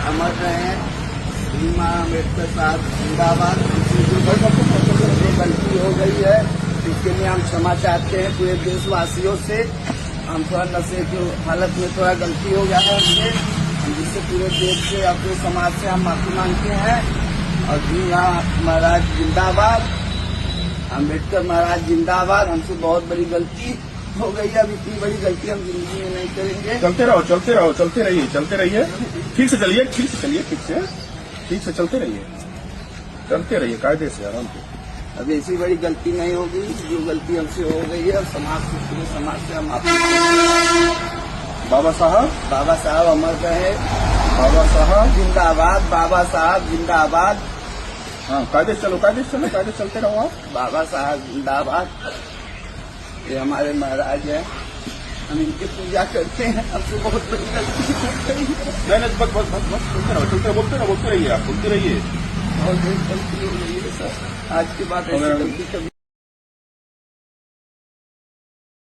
अमर रहे। भीमा अम्बेडकर साहब जिंदाबाद। जो गलती हो गई है इसके लिए हम क्षमा चाहते हैं पूरे देशवासियों से। हम थोड़ा नशे की हालत में थोड़ा गलती हो गया है हमसे, हम जिससे पूरे देश से अपने समाज से हम माफी मांगते हैं। और भीमा महाराज जिंदाबाद, अम्बेडकर महाराज जिंदाबाद। हमसे बहुत बड़ी गलती हो गई है, अब इतनी बड़ी गलती हम जिंदगी में नहीं करेंगे। चलते रहो, चलते रहिए। ठीक से चलिए, ठीक से चलते रहिए कायदे से, आराम से। अब ऐसी बड़ी गलती नहीं होगी, जो गलती हमसे हो गई है। समाज से, पूरे समाज से हम माफी मांगते हैं। बाबा साहब अमर रहे। बाबा साहब जिंदाबाद, बाबा साहब जिंदाबाद। हाँ, कायदे से चलते रहो आप। बाबा साहब जिंदाबाद। ये हमारे महाराज हैं, हम इनकी पूजा करते हैं। हमसे बहुत बड़ी गलती हो गई है। नहीं, बस बोलते रहिए आप, बोलते रहिए। बहुत बड़ी गलती हो गई है सर, आज के बाद ऐसी गलती कभी